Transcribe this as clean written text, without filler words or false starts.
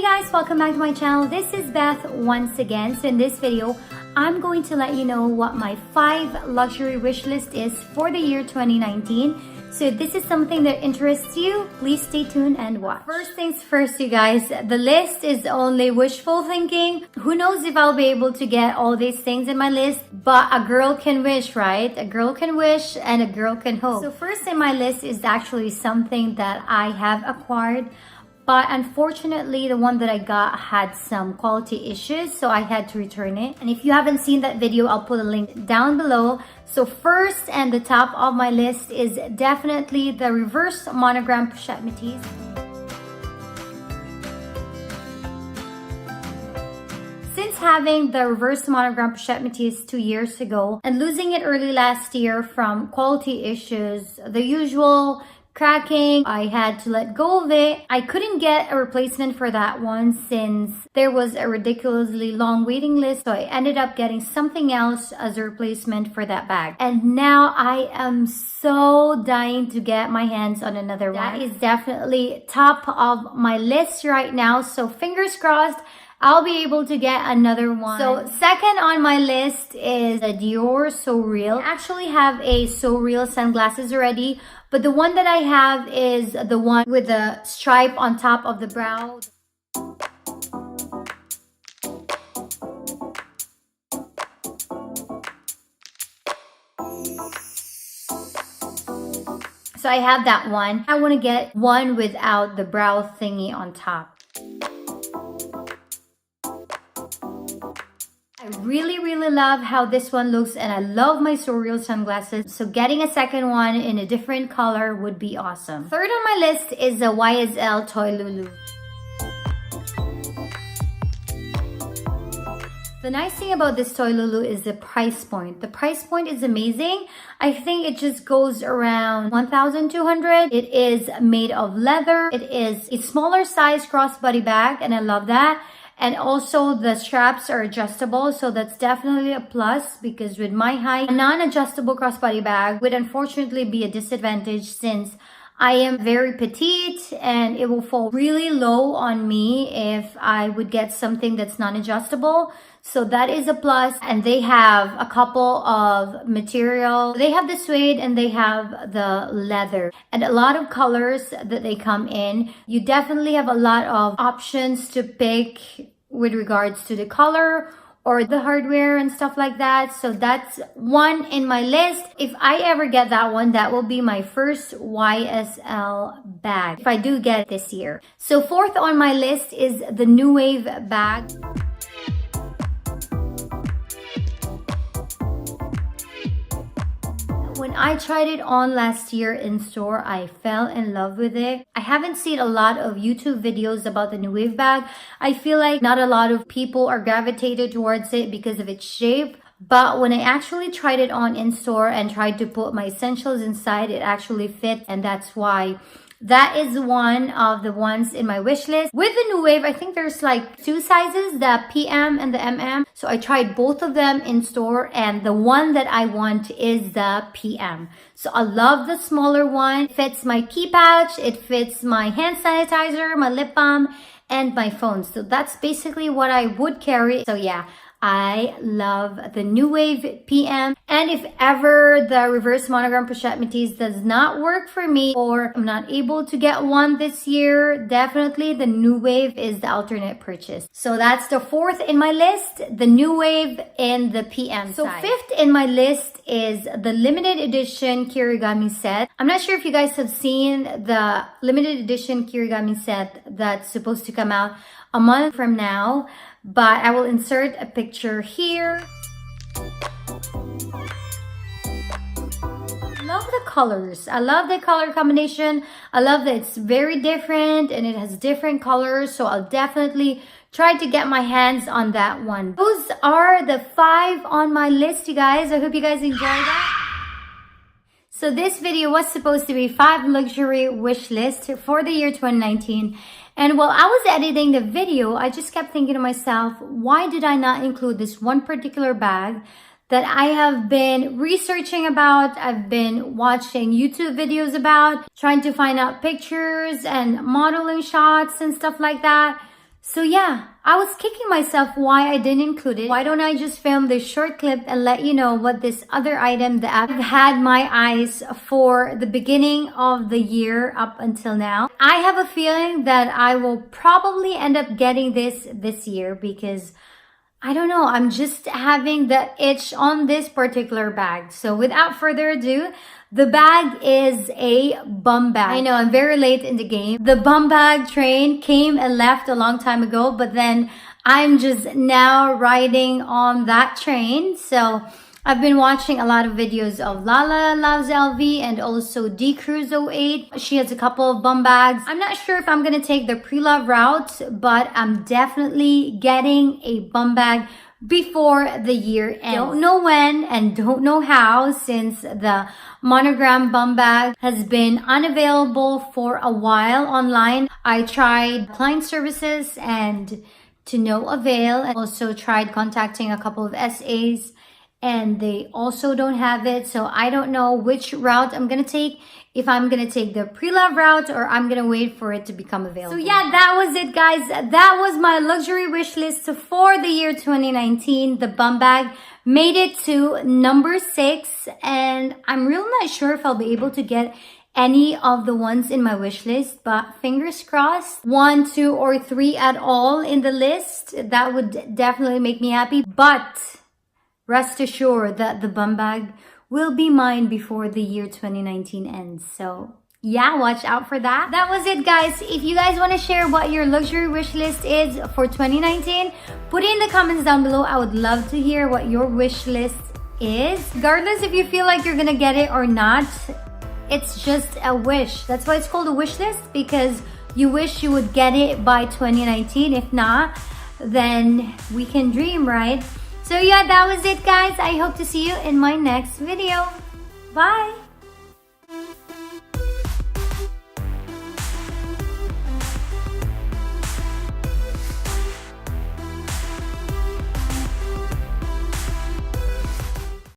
Hey guys, welcome back to my channel. This is Beth once again. So in this video, I'm going to let you know what my 5 luxury wish list is for the year 2019. So if this is something that interests you, please stay tuned and watch. First things first, you guys, the list is only wishful thinking. Who knows if I'll be able to get all these things in my list, but a girl can wish, right? A girl can wish and a girl can hope. So first in my list is actually something that I have acquired, but unfortunately, the one that I got had some quality issues, so I had to return it. And if you haven't seen that video, I'll put a link down below. So first and the top of my list is definitely the reverse monogram pochette métis. Since having the reverse monogram pochette métis 2 years ago and losing it early last year from quality issues, the usual cracking, I had to let go of it. I couldn't get a replacement for that one since there was a ridiculously long waiting list, so I ended up getting something else as a replacement for that bag. And now I am so dying to get my hands on another one. That is definitely top of my list right now, so fingers crossed I'll be able to get another one. So second on my list is the Dior So Real. I actually have a So Real sunglasses already, but the one that I have is the one with the stripe on top of the brow. So I have that one. I want to get one without the brow thingy on top. I really love how this one looks, and I love my So Real sunglasses, so getting a second one in a different color would be awesome. Third on my list is the YSL Toy Lulu. The nice thing about this Toy Lulu is the price point. The price point is amazing. I think it just goes around 1,200. It is made of leather. It is a smaller size crossbody bag, and I love that. And also the straps are adjustable, so that's definitely a plus, because with my height, a non-adjustable crossbody bag would unfortunately be a disadvantage since I am very petite and it will fall really low on me if I would get something that's non-adjustable. So that is a plus. And they have a couple of material. They have the suede and they have the leather and a lot of colors that they come in. You definitely have a lot of options to pick with regards to the color or the hardware and stuff like that. So that's one in my list. If I ever get that one, that will be my first YSL bag if I do get it this year. So fourth on my list is the New Wave bag. When I tried it on last year in store, I fell in love with it. I haven't seen a lot of YouTube videos about the New Wave bag. I feel like not a lot of people are gravitated towards it because of its shape. But when I actually tried it on in store and tried to put my essentials inside, it actually fit, and that's why that is one of the ones in my wish list. With the New Wave, I think there's like 2 sizes, the PM and the MM. So I tried both of them in store, and the one that I want is the PM. So I love the smaller one. It fits my key pouch, it fits my hand sanitizer, my lip balm, and my phone. So that's basically what I would carry. So yeah, I love the New Wave PM. And if ever the reverse monogram pochette métis does not work for me, or I'm not able to get one this year, definitely the New Wave is the alternate purchase. So that's the fourth in my list, the New Wave in the PM So size. Fifth in my list is the limited edition Kirigami set. I'm not sure if you guys have seen the limited edition Kirigami set that's supposed to come out a month from now, but I will insert a picture here. I love the colors. I love the color combination. I love that it's very different and it has different colors, so I'll definitely try to get my hands on that one. Those are the 5 on my list, you guys. I hope you guys enjoyed that. So this video was supposed to be 5 luxury wish list for the year 2019. And while I was editing the video, I just kept thinking to myself, why did I not include this one particular bag that I have been researching about, I've been watching YouTube videos about, trying to find out pictures and modeling shots and stuff like that. So yeah, I was kicking myself why I didn't include it. Why don't I just film this short clip and let you know what this other item that I've had my eyes for the beginning of the year up until now. I have a feeling that I will probably end up getting this year because I don't know, I'm just having the itch on this particular bag. So without further ado, the bag is a bum bag. I know, I'm very late in the game. The bum bag train came and left a long time ago, but then I'm just now riding on that train. So I've been watching a lot of videos of Lala Loves LV and also D-Cruise08. She has a couple of bum bags. I'm not sure if I'm gonna take the pre-love route, but I'm definitely getting a bum bag before the year ends. Don't know when and don't know how, since the monogram bum bag has been unavailable for a while online. I tried client services and to no avail, and also tried contacting a couple of SAs and they also don't have it. So I don't know which route I'm gonna take, if I'm gonna take the pre-love route or I'm gonna wait for it to become available. So yeah, that was it, guys. That was my luxury wish list for the year 2019. The bum bag made it to number 6, and I'm really not sure if I'll be able to get any of the ones in my wish list, but fingers crossed, 1, 2, or 3 at all in the list. That would definitely make me happy. But rest assured that the bum bag will be mine before the year 2019 ends. So yeah, watch out for that. That was it, guys. If you guys want to share what your luxury wish list is for 2019, put it in the comments down below. I would love to hear what your wish list is. Regardless if you feel like you're gonna get it or not, it's just a wish. That's why it's called a wish list, because you wish you would get it by 2019. If not, then we can dream, right? So yeah, that was it, guys. I hope to see you in my next video. Bye!